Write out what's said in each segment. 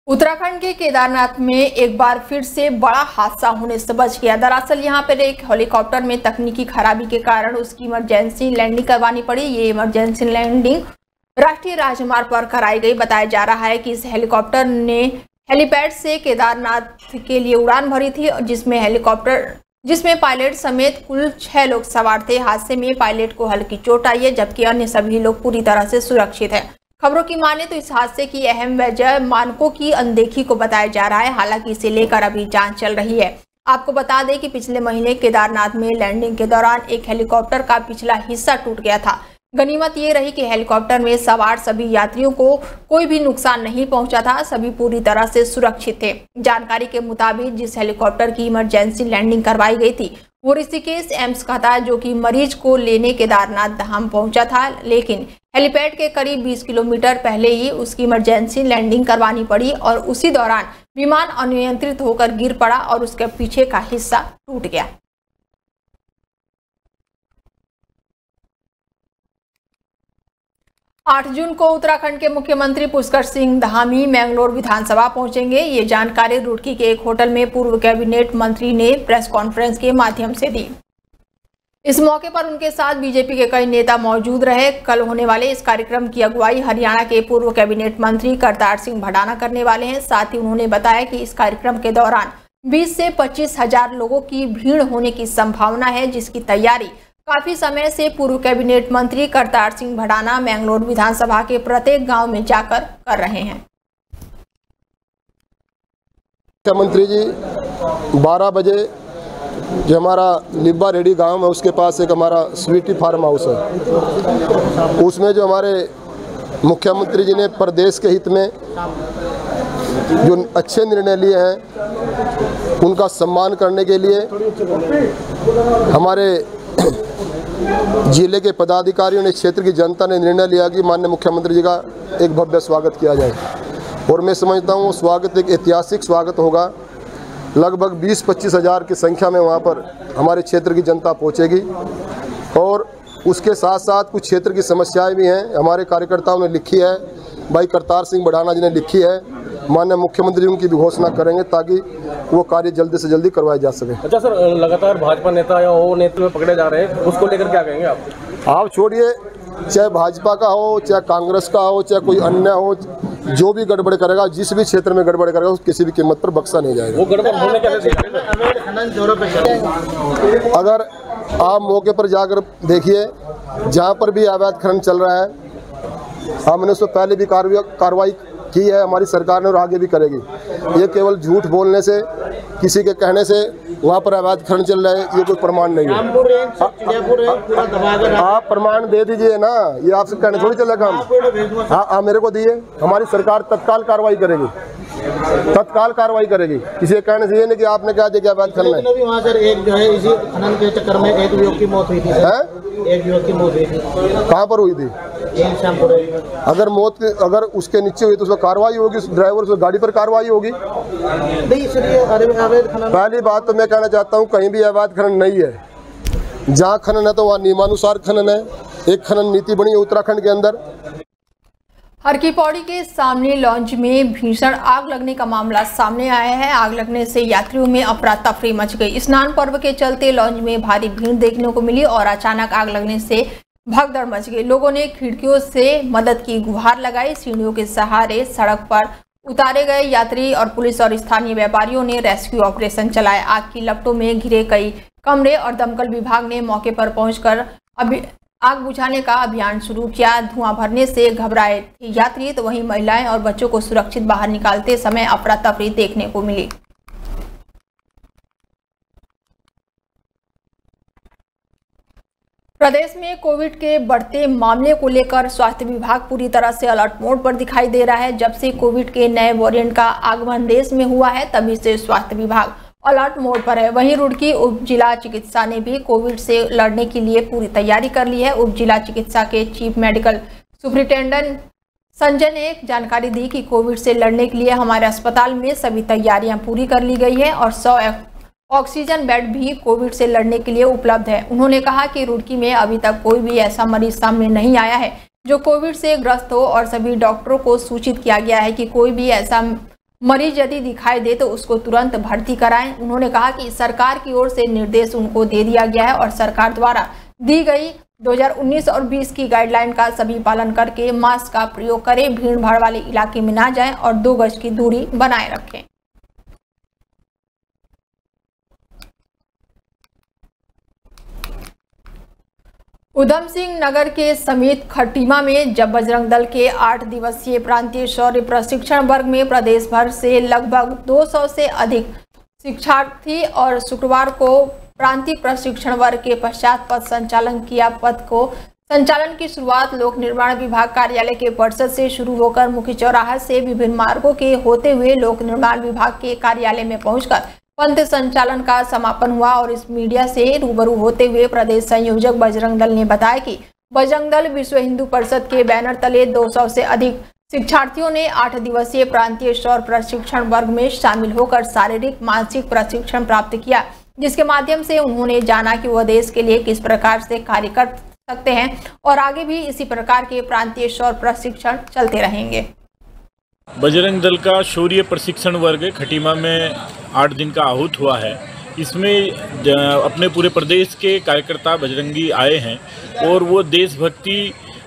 उत्तराखंड के केदारनाथ में एक बार फिर से बड़ा हादसा होने से बच गया। दरअसल यहां पर एक हेलीकॉप्टर में तकनीकी खराबी के कारण उसकी इमरजेंसी लैंडिंग करवानी पड़ी। ये इमरजेंसी लैंडिंग राष्ट्रीय राजमार्ग पर कराई गई। बताया जा रहा है कि इस हेलीकॉप्टर ने हेलीपैड से केदारनाथ के लिए उड़ान भरी थी, जिसमें पायलट समेत कुल 6 लोग सवार थे। हादसे में पायलट को हल्की चोट आई है, जबकि अन्य सभी लोग पूरी तरह से सुरक्षित हैं। खबरों की माने तो इस हादसे की अहम वजह मानकों की अनदेखी को बताया जा रहा है। हालांकि इसे लेकर अभी जांच चल रही है। आपको बता दें कि पिछले महीने केदारनाथ में लैंडिंग के दौरान एक हेलीकॉप्टर का पिछला हिस्सा टूट गया था। गनीमत ये रही कि हेलीकॉप्टर में सवार सभी यात्रियों को कोई भी नुकसान नहीं पहुंचा था। सभी पूरी तरह से सुरक्षित थे। जानकारी के मुताबिक जिस हेलीकॉप्टर की इमरजेंसी लैंडिंग करवाई गई थी वो ऋषिकेश एम्स का था, जो कि मरीज को लेने केदारनाथ धाम पहुंचा था। लेकिन हेलीपैड के करीब 20 किलोमीटर पहले ही उसकी इमरजेंसी लैंडिंग करवानी पड़ी और उसी दौरान विमान अनियंत्रित होकर गिर पड़ा और उसके पीछे का हिस्सा टूट गया। आठ जून को उत्तराखंड के मुख्यमंत्री पुष्कर सिंह धामी मैंगलोर विधानसभा पहुंचेंगे। ये जानकारी रुड़की के एक होटल में पूर्व कैबिनेट मंत्री ने प्रेस कॉन्फ्रेंस के माध्यम से दी। इस मौके पर उनके साथ बीजेपी के कई नेता मौजूद रहे। कल होने वाले इस कार्यक्रम की अगुवाई हरियाणा के पूर्व कैबिनेट मंत्री करतार सिंह भड़ाना करने वाले हैं। साथ ही उन्होंने बताया कि इस कार्यक्रम के दौरान 20 से 25 हजार लोगों की भीड़ होने की संभावना है, जिसकी तैयारी काफी समय से पूर्व कैबिनेट मंत्री करतार सिंह भड़ाना मैंगलोर विधानसभा के प्रत्येक गांव में जाकर कर रहे हैं। मुख्यमंत्री जी 12 बजे जो हमारा लिब्बा रेडी गांव है उसके पास एक हमारा स्वीटी फार्म हाउस है। उसमें जो हमारे मुख्यमंत्री जी ने प्रदेश के हित में जो अच्छे निर्णय लिए हैं उनका सम्मान करने के लिए हमारे जिले के पदाधिकारियों ने, क्षेत्र की जनता ने निर्णय लिया कि माननीय मुख्यमंत्री जी का एक भव्य स्वागत किया जाए। और मैं समझता हूँ स्वागत एक ऐतिहासिक स्वागत होगा। लगभग 20-25 हज़ार की संख्या में वहाँ पर हमारे क्षेत्र की जनता पहुँचेगी। और उसके साथ साथ कुछ क्षेत्र की समस्याएं भी हैं, हमारे कार्यकर्ताओं ने लिखी है, भाई करतार सिंह भड़ाना जी ने लिखी है। माननीय मुख्यमंत्री उनकी भी घोषणा करेंगे ताकि वो कार्य जल्दी से जल्दी करवाया जा सके। अच्छा सर, लगातार भाजपा नेता या वो नेता में पकड़े जा रहे हैं, उसको लेकर क्या कहेंगे आप? आप छोड़िए, चाहे भाजपा का हो, चाहे कांग्रेस का हो, चाहे कोई अन्य हो, जो भी गड़बड़ करेगा, जिस भी क्षेत्र में गड़बड़ करेगा, उस किसी भी कीमत पर बख्शा नहीं जाएगा। वो गड़बड़ होने के अगर आप मौके पर जाकर देखिए, जहाँ पर भी अवैध खनन चल रहा है, हमने उसको पहले भी कार्रवाई की है हमारी सरकार ने और आगे भी करेगी। ये केवल झूठ बोलने से, किसी के कहने से वहाँ पर अवैध खनन चल रहा है, ये कोई प्रमाण नहीं है। आप प्रमाण दे दीजिए ना, ये आपसे कहने थोड़ी चलेगा हम। हाँ, मेरे को दिए, हमारी सरकार तत्काल कार्रवाई करेगी, तत्काल कार्रवाई करेगी। किसी के कहने से ये नहीं कि आपने कहा कि अवैध खनन है। वहाँ सर एक जो है इसी खनन के चक्कर में एक युवक की मौत हुई थी। एक युवक की मौत हुई थी। कहाँ पर हुई थी? अगर उसके नीचे हुई तो उसमें कार्रवाई होगी, ड्राइवर से गाड़ी पर कार्रवाई होगी। नहीं सर, ये अवैध खनन, पहली बात तो मैं कहना चाहता हूँ कहीं भी अवैध खनन नहीं है। जहाँ खनन है तो वहाँ नियमानुसार खनन है। एक खनन नीति बनी है उत्तराखंड के अंदर। हर की पौड़ी के सामने लॉन्च में भीषण आग लगने का मामला सामने आया है। आग लगने से यात्रियों में अफरा तफरी मच गई। स्नान पर्व के चलते लॉन्च में भारी भीड़ देखने को मिली और अचानक आग लगने से भगदड़ मच गई। लोगों ने खिड़कियों से मदद की गुहार लगाई। सीढ़ियों के सहारे सड़क पर उतारे गए यात्री और पुलिस और स्थानीय व्यापारियों ने रेस्क्यू ऑपरेशन चलाया। आग की लपटों में घिरे कई कमरे और दमकल विभाग ने मौके पर पहुंचकर आग बुझाने का अभियान शुरू किया। धुआं भरने से घबराए थे यात्री, तो वहीं महिलाएं और बच्चों को सुरक्षित बाहर निकालते समय अफरा तफरी देखने को मिली। प्रदेश में कोविड के बढ़ते मामले को लेकर स्वास्थ्य विभाग पूरी तरह से अलर्ट मोड पर दिखाई दे रहा है। जब से कोविड के नए वेरिएंट का आगमन देश में हुआ है, तभी से स्वास्थ्य विभाग अलर्ट मोड पर है। वहीं रुड़की उप जिला चिकित्सा ने भी कोविड से लड़ने के लिए पूरी तैयारी कर ली है। उप जिला चिकित्सा के चीफ मेडिकल सुपरिटेंडेंट संजय ने जानकारी दी कि कोविड से लड़ने के लिए हमारे अस्पताल में सभी तैयारियां पूरी कर ली गई है और 100 ऑक्सीजन बेड भी कोविड से लड़ने के लिए उपलब्ध है। उन्होंने कहा कि रुड़की में अभी तक कोई भी ऐसा मरीज सामने नहीं आया है जो कोविड से ग्रस्त हो और सभी डॉक्टरों को सूचित किया गया है कि कोई भी ऐसा मरीज यदि दिखाई दे तो उसको तुरंत भर्ती कराएं। उन्होंने कहा कि सरकार की ओर से निर्देश उनको दे दिया गया है और सरकार द्वारा दी गई 2019 और 20 की गाइडलाइन का सभी पालन करके मास्क का प्रयोग करें, भीड़ भाड़ वाले इलाके में ना जाएं और 2 गज की दूरी बनाए रखें। उधम सिंह नगर के समेत खटीमा में जब बजरंग दल के 8 दिवसीय प्रांतीय शौर्य प्रशिक्षण वर्ग में प्रदेश भर से लगभग 200 से अधिक शिक्षार्थी और शुक्रवार को प्रांतीय प्रशिक्षण वर्ग के पश्चात पथ संचालन किया। पथ को संचालन की शुरुआत लोक निर्माण विभाग कार्यालय के परिसर से शुरू होकर मुख्य चौराहा से विभिन्न मार्गों के होते हुए लोक निर्माण विभाग के कार्यालय में पहुंचकर पंथ संचालन का समापन हुआ। और इस मीडिया से रूबरू होते हुए प्रदेश संयोजक बजरंग दल ने बताया कि बजरंग दल विश्व हिंदू परिषद के बैनर तले 200 से अधिक शिक्षार्थियों ने 8 दिवसीय प्रांतीय शौर्य प्रशिक्षण वर्ग में शामिल होकर शारीरिक मानसिक प्रशिक्षण प्राप्त किया, जिसके माध्यम से उन्होंने जाना कि वह देश के लिए किस प्रकार से कार्य कर सकते हैं और आगे भी इसी प्रकार के प्रांतीय शौर्य प्रशिक्षण चलते रहेंगे। बजरंग दल का शौर्य प्रशिक्षण वर्ग खटीमा में 8 दिन का आहूत हुआ है। इसमें अपने पूरे प्रदेश के कार्यकर्ता बजरंगी आए हैं और वो देशभक्ति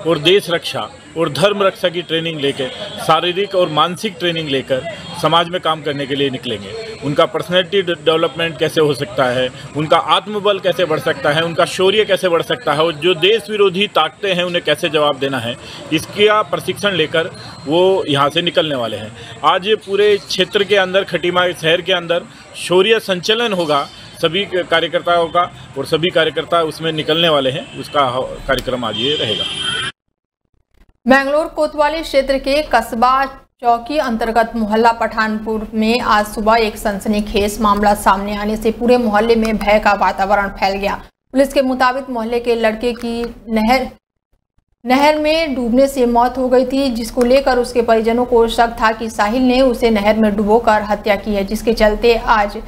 और देश रक्षा और धर्म रक्षा की ट्रेनिंग लेकर, शारीरिक और मानसिक ट्रेनिंग लेकर समाज में काम करने के लिए निकलेंगे। उनका पर्सनैलिटी डेवलपमेंट कैसे हो सकता है, उनका आत्मबल कैसे बढ़ सकता है, उनका शौर्य कैसे बढ़ सकता है और जो देश विरोधी ताकतें हैं उन्हें कैसे जवाब देना है, इसका प्रशिक्षण लेकर वो यहाँ से निकलने वाले हैं। आज पूरे क्षेत्र के अंदर, खटीमा शहर के अंदर शौर्य संचलन होगा सभी कार्यकर्ताओं का और सभी कार्यकर्ता उसमें निकलने वाले हैं। उसका कार्यक्रम आज ये रहेगा। मैंगलोर कोतवाली क्षेत्र के कस्बा चौकी अंतर्गत मोहल्ला पठानपुर में आज सुबह एक सनसनीखेज मामला सामने आने से पूरे मोहल्ले में भय का वातावरण फैल गया। पुलिस के मुताबिक मोहल्ले के लड़के की नहर में डूबने से मौत हो गई थी, जिसको लेकर उसके परिजनों को शक था कि साहिल ने उसे नहर में डुबोकर हत्या की है, जिसके चलते आज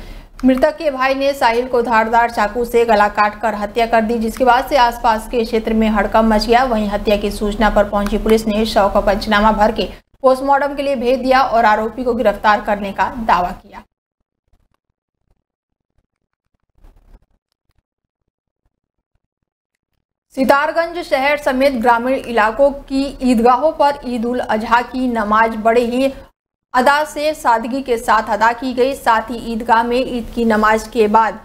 मृतक के भाई ने साहिल को धारदार चाकू से गला काटकर हत्या कर दी, जिसके बाद से आसपास के क्षेत्र में हड़कंप मच गया। वहीं हत्या की सूचना पर पहुंची पुलिस ने शव का पंचनामा भर के पोस्टमार्टम के लिए भेज दिया और आरोपी को गिरफ्तार करने का दावा किया। सितारगंज शहर समेत ग्रामीण इलाकों की ईदगाहों पर ईद उल अजहा की नमाज बड़े ही अदा से सादगी के साथ अदा की गई। साथ ही ईदगाह में ईद की नमाज के बाद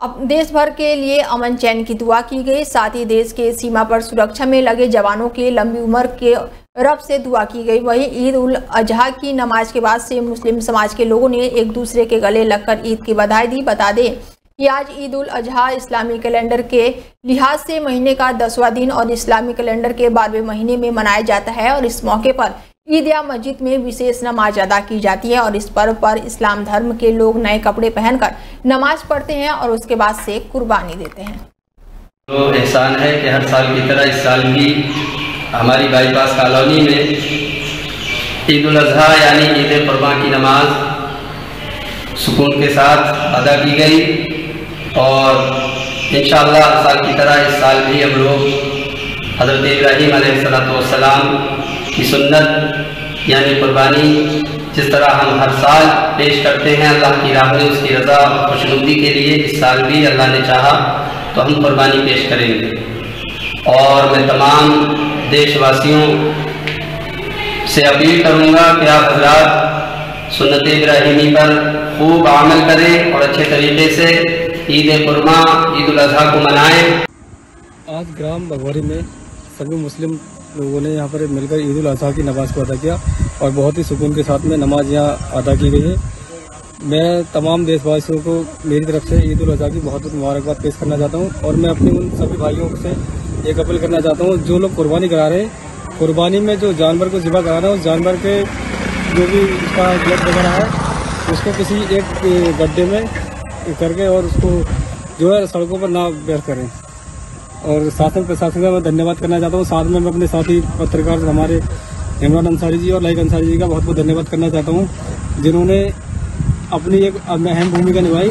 अब देश भर के लिए अमन चैन की दुआ की गई। साथ ही देश के सीमा पर सुरक्षा में लगे जवानों के लंबी उम्र के रब से दुआ की गई। वहीं ईद उल अजहा की नमाज के बाद से मुस्लिम समाज के लोगों ने एक दूसरे के गले लगकर ईद की बधाई दी। बता दें कि आज ईद उल अजहा इस्लामी कैलेंडर के लिहाज से महीने का 10वां दिन और इस्लामी कैलेंडर के 12वें महीने में मनाया जाता है और इस मौके पर ईदगाह मस्जिद में विशेष नमाज अदा की जाती है। और इस पर्व पर इस्लाम धर्म के लोग नए कपड़े पहनकर नमाज पढ़ते हैं और उसके बाद से कुर्बानी देते हैं। तो एहसान है कि हर साल की तरह इस साल भी हमारी बाईपास कॉलोनी में ईद उल अजहा यानी ईद कुर्बान की नमाज सुकून के साथ अदा की गई और इंशाअल्लाह हर साल की तरह इस साल भी हम लोग हज़रत इब्राहीम अलैहिस्सलाम की सुन्नत यानी कुर्बानी जिस तरह हम हर साल पेश करते हैं अल्लाह की राह में उसकी रज़ा और खुशनुदी के लिए, इस साल भी अल्लाह ने चाहा तो हम कुर्बानी पेश करेंगे। और मैं तमाम देशवासियों से अपील करूँगा कि आप हज़रात सुन्नत इब्राहीमी पर खूब अमल करें और अच्छे तरीके से ईद कुर्मा ईद उल अजहा को मनाएं। आज ग्राम भगवारी में सभी मुस्लिम लोगों ने यहाँ पर मिलकर ईद उल अजहा की नमाज को अदा किया और बहुत ही सुकून के साथ में नमाज यहाँ अदा की गई है। मैं तमाम देशवासियों को मेरी तरफ से ईद उल अजहा की बहुत बहुत मुबारकबाद पेश करना चाहता हूँ और मैं अपने उन सभी भाइयों से एक अपील करना चाहता हूँ जो लोग कुर्बानी करा रहे हैं, कुर्बानी में जो जानवर को ज़िबा करा रहा है उस जानवर के जो भी उसका ब्लड वगैरह है उसको किसी एक गड्ढे में करके और उसको जो है सड़कों पर ना व्यर्थ करें। और शासन प्रशासन का मैं धन्यवाद करना चाहता हूँ। साथ में मैं अपने साथी पत्रकार हमारे इमरान अंसारी जी और लाइक अंसारी जी का बहुत बहुत धन्यवाद करना चाहता हूँ जिन्होंने अपनी एक अहम भूमिका निभाई।